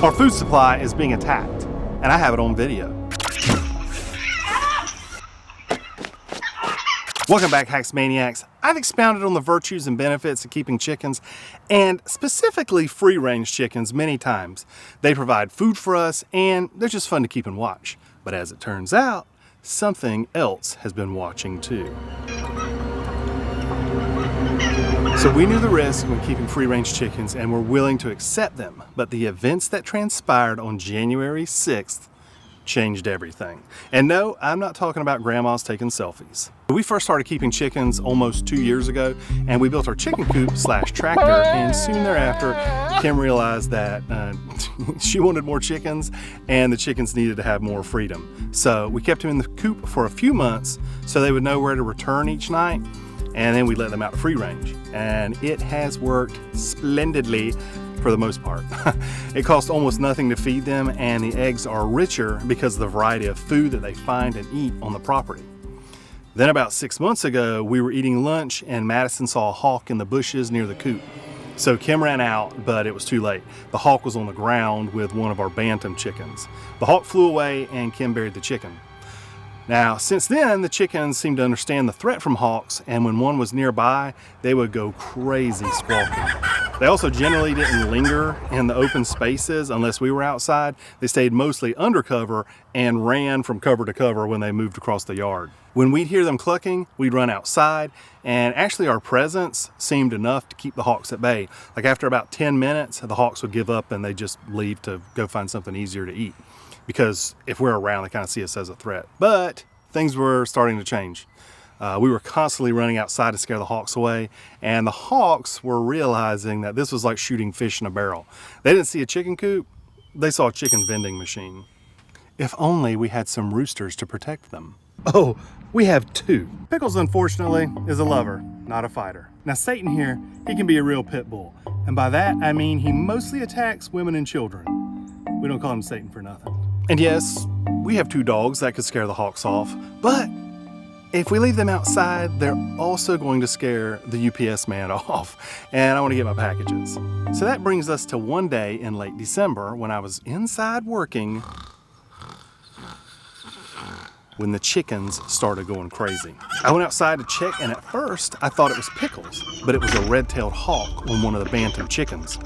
Our food supply is being attacked, and I have it on video. Welcome back, Hacks Maniacs. I've expounded on the virtues and benefits of keeping chickens, and specifically free-range chickens, many times. They provide food for us, and they're just fun to keep and watch. But as it turns out, something else has been watching too. So we knew the risk when keeping free-range chickens and were willing to accept them, but the events that transpired on January 6th changed everything. And no, I'm not talking about grandmas taking selfies. We first started keeping chickens almost 2 years ago, and we built our chicken coop / tractor, and soon thereafter, Kim realized that she wanted more chickens, and the chickens needed to have more freedom. So we kept them in the coop for a few months so they would know where to return each night, and then we let them out to free range. And it has worked splendidly for the most part. It costs almost nothing to feed them, and the eggs are richer because of the variety of food that they find and eat on the property. Then about 6 months ago, we were eating lunch and Madison saw a hawk in the bushes near the coop. So Kim ran out, but it was too late. The hawk was on the ground with one of our bantam chickens. The hawk flew away and Kim buried the chicken. Now, since then, the chickens seemed to understand the threat from hawks, and when one was nearby, they would go crazy squawking. They also generally didn't linger in the open spaces unless we were outside. They stayed mostly under cover and ran from cover to cover when they moved across the yard. When we'd hear them clucking, we'd run outside, and actually our presence seemed enough to keep the hawks at bay. Like after about 10 minutes, the hawks would give up and they'd just leave to go find something easier to eat. Because if we're around, they kind of see us as a threat. But things were starting to change. We were constantly running outside to scare the hawks away, and the hawks were realizing that this was like shooting fish in a barrel. They didn't see a chicken coop, they saw a chicken vending machine. If only we had some roosters to protect them. Oh, we have two. Pickles, unfortunately, is a lover, not a fighter. Now Satan here, he can be a real pit bull. And by that, I mean he mostly attacks women and children. We don't call him Satan for nothing. And yes, we have two dogs that could scare the hawks off, but if we leave them outside, they're also going to scare the UPS man off, and I want to get my packages. So that brings us to one day in late December when I was inside working when the chickens started going crazy. I went outside to check, and at first I thought it was Pickles, but it was a red-tailed hawk on one of the bantam chickens.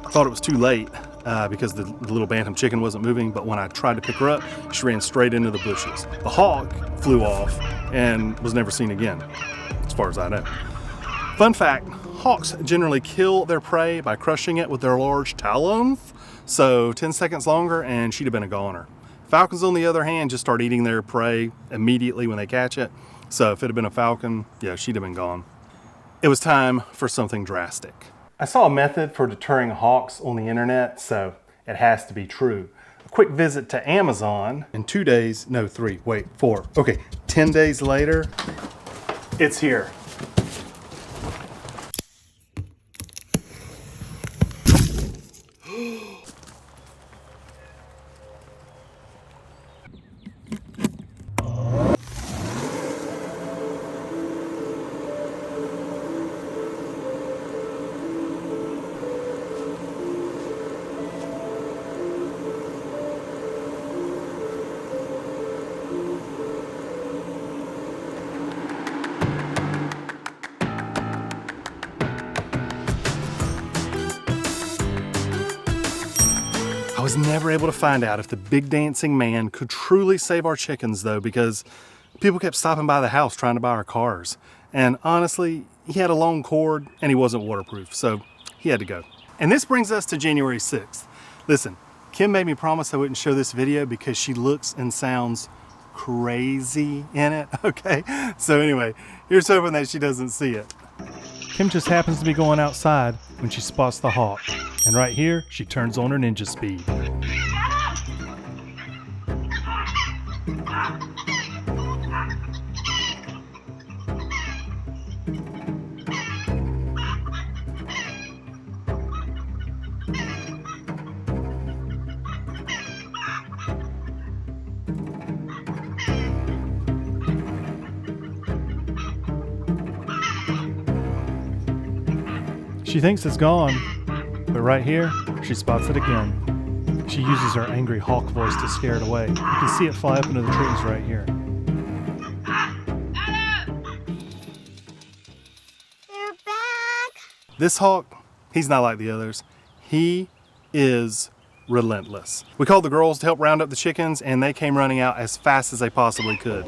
I thought it was too late because the little bantam chicken wasn't moving, but when I tried to pick her up, she ran straight into the bushes. The hawk flew off and was never seen again, as far as I know. Fun fact, hawks generally kill their prey by crushing it with their large talons, so 10 seconds longer and she'd have been a goner. Falcons, on the other hand, just start eating their prey immediately when they catch it, so if it had been a falcon, yeah, she'd have been gone. It was time for something drastic. I saw a method for deterring hawks on the internet, so it has to be true. A quick visit to Amazon, and 2 days, no 3, wait, 4, okay, 10 days later, it's here. I was never able to find out if the big dancing man could truly save our chickens though, because people kept stopping by the house trying to buy our cars. And honestly, he had a long cord and he wasn't waterproof, so he had to go. And this brings us to January 6th. Listen, Kim made me promise I wouldn't show this video because she looks and sounds crazy in it, okay? So anyway, here's hoping that she doesn't see it. Kim just happens to be going outside when she spots the hawk. And right here, she turns on her ninja speed. She thinks it's gone, but right here, she spots it again. She uses her angry hawk voice to scare it away. You can see it fly up into the trees right here. They're back. This hawk, he's not like the others. He is relentless. We called the girls to help round up the chickens, and they came running out as fast as they possibly could.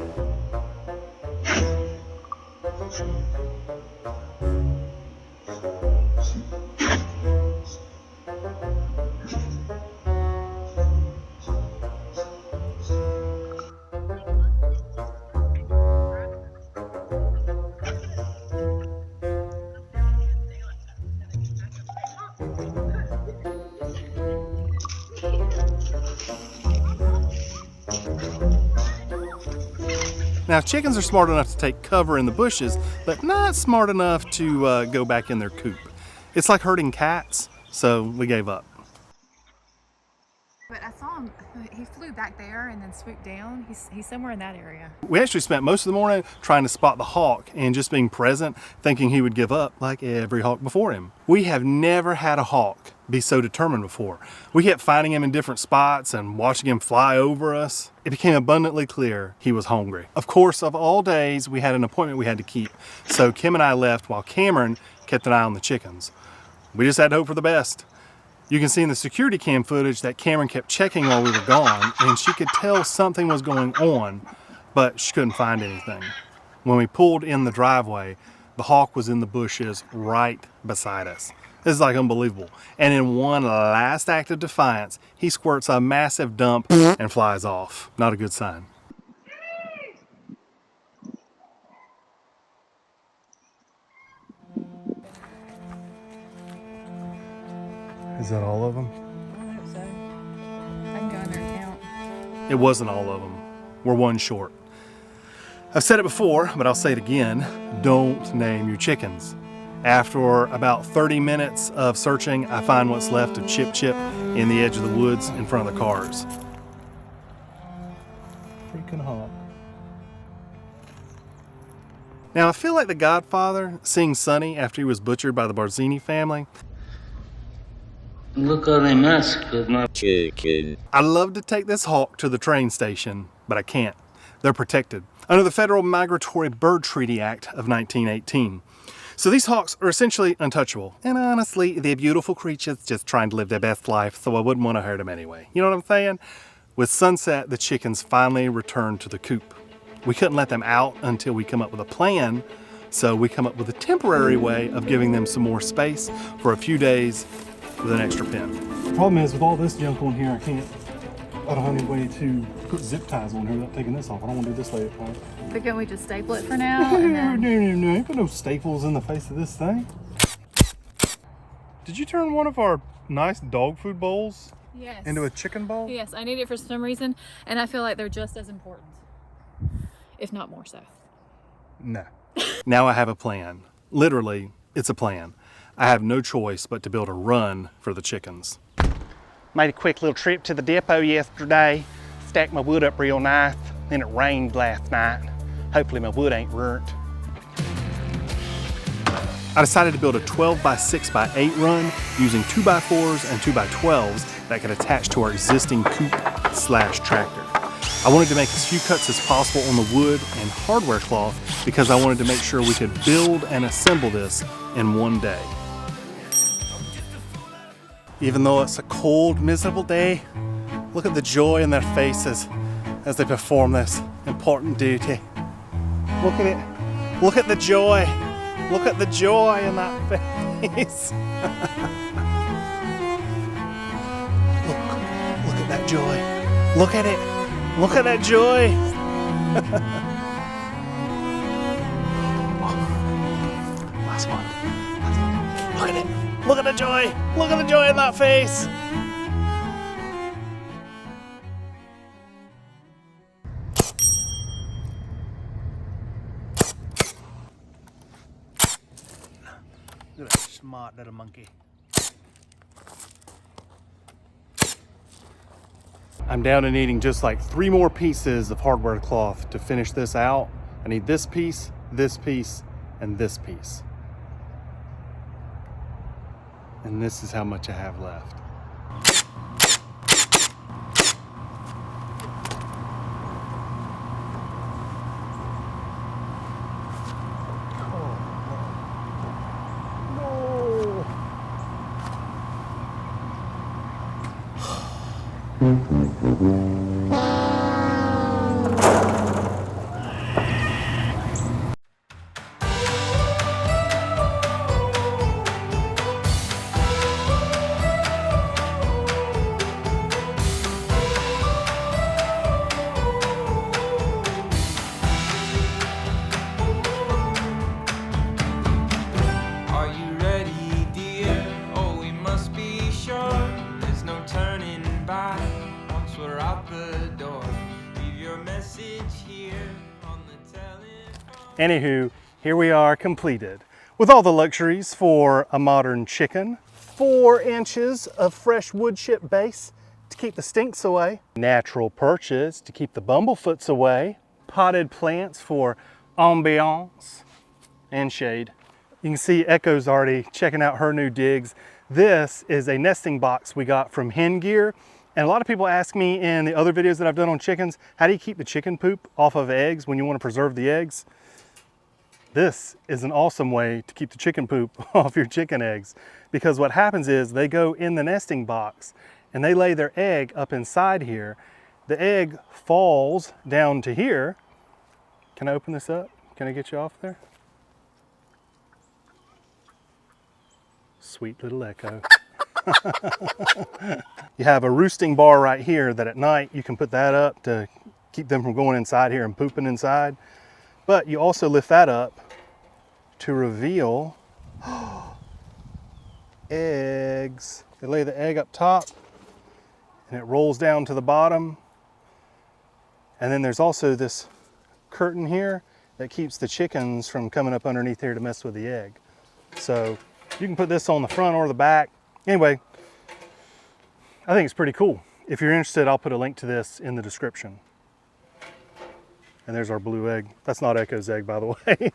Now, chickens are smart enough to take cover in the bushes, but not smart enough to go back in their coop. It's like herding cats, so we gave up. But I saw him, he flew back there and then swooped down. He's somewhere in that area. We actually spent most of the morning trying to spot the hawk and just being present, thinking he would give up like every hawk before him. We have never had a hawk be so determined before. We kept finding him in different spots and watching him fly over us. It became abundantly clear he was hungry. Of course, of all days, we had an appointment we had to keep. So Kim and I left while Cameron kept an eye on the chickens. We just had to hope for the best. You can see in the security cam footage that Cameron kept checking while we were gone, and she could tell something was going on, but she couldn't find anything. When we pulled in the driveway, the hawk was in the bushes right beside us. This is like unbelievable. And in one last act of defiance, he squirts a massive dump and flies off. Not a good sign. Is that all of them? I hope so. I can go in there and count. It wasn't all of them. We're one short. I've said it before, but I'll say it again. Don't name your chickens. After about 30 minutes of searching, I find what's left of Chip Chip in the edge of the woods in front of the cars. Freaking hawk. Now, I feel like The Godfather seeing Sonny after he was butchered by the Barzini family. Look how they massacred my chicken. I'd love to take this hawk to the train station, but I can't. They're protected under the Federal Migratory Bird Treaty Act of 1918. So these hawks are essentially untouchable. And honestly, they're beautiful creatures just trying to live their best life, so I wouldn't want to hurt them anyway. You know what I'm saying? With sunset, the chickens finally returned to the coop. We couldn't let them out until we come up with a plan, so we come up with a temporary way of giving them some more space for a few days with an extra pen. The problem is, with all this junk on here, I don't have any way to put zip ties on here without taking this off. I don't want to do this later. But can we just staple it for now? And then... No, put no staples in the face of this thing. Did you turn one of our nice dog food bowls into a chicken bowl? Yes, I need it for some reason, and I feel like they're just as important, if not more so. No. Now I have a plan. Literally, it's a plan. I have no choice but to build a run for the chickens. Made a quick little trip to the depot yesterday. Stacked my wood up real nice. Then it rained last night. Hopefully my wood ain't ruined. I decided to build a 12 by 6 by 8 run using 2x4s and 2x12s that could attach to our existing coupe/tractor. I wanted to make as few cuts as possible on the wood and hardware cloth because I wanted to make sure we could build and assemble this in one day. Even though it's a cold, miserable day, look at the joy in their faces as they perform this important duty. Look at it. Look at the joy. Look at the joy in that face. Look at that joy. Look at it. Look at that joy. Last one. Look at it. Look at the joy. Look at the joy in that face. Look at that smart little monkey. I'm down to needing just like 3 more pieces of hardware cloth to finish this out. I need this piece, and this piece. And this is how much I have left. Are you ready, dear? Oh, we must be sure. There's no turning back once we're out the door. Leave your message here on the telephone. Anywho, here we are completed with all the luxuries for a modern chicken. 4 inches of fresh wood chip base to keep the stinks away. Natural perches to keep the bumblefoots away. Potted plants for ambiance and shade. You can see Echo's already checking out her new digs. This is a nesting box we got from Hen Gear. And a lot of people ask me in the other videos that I've done on chickens, how do you keep the chicken poop off of eggs when you want to preserve the eggs? This is an awesome way to keep the chicken poop off your chicken eggs, because what happens is they go in the nesting box and they lay their egg up inside here. The egg falls down to here. Can I open this up? Can I get you off there? Sweet little Echo. You have a roosting bar right here that at night you can put that up to keep them from going inside here and pooping inside. But you also lift that up to reveal eggs. They lay the egg up top and it rolls down to the bottom. And then there's also this curtain here that keeps the chickens from coming up underneath here to mess with the egg. So you can put this on the front or the back. Anyway, I think it's pretty cool. If you're interested, I'll put a link to this in the description. And there's our blue egg. That's not Echo's egg, by the way.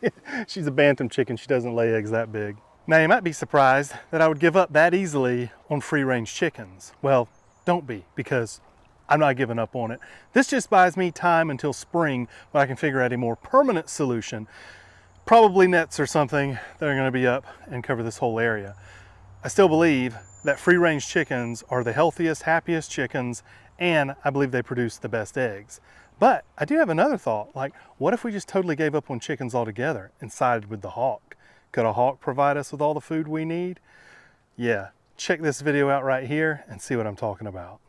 She's a bantam chicken. She doesn't lay eggs that big. Now, you might be surprised that I would give up that easily on free-range chickens. Well, don't be, because I'm not giving up on it. This just buys me time until spring when I can figure out a more permanent solution. Probably nets or something that are going to be up and cover this whole area. I still believe that free-range chickens are the healthiest, happiest chickens, and I believe they produce the best eggs. But I do have another thought, like, what if we just totally gave up on chickens altogether and sided with the hawk? Could a hawk provide us with all the food we need? Yeah, check this video out right here and see what I'm talking about.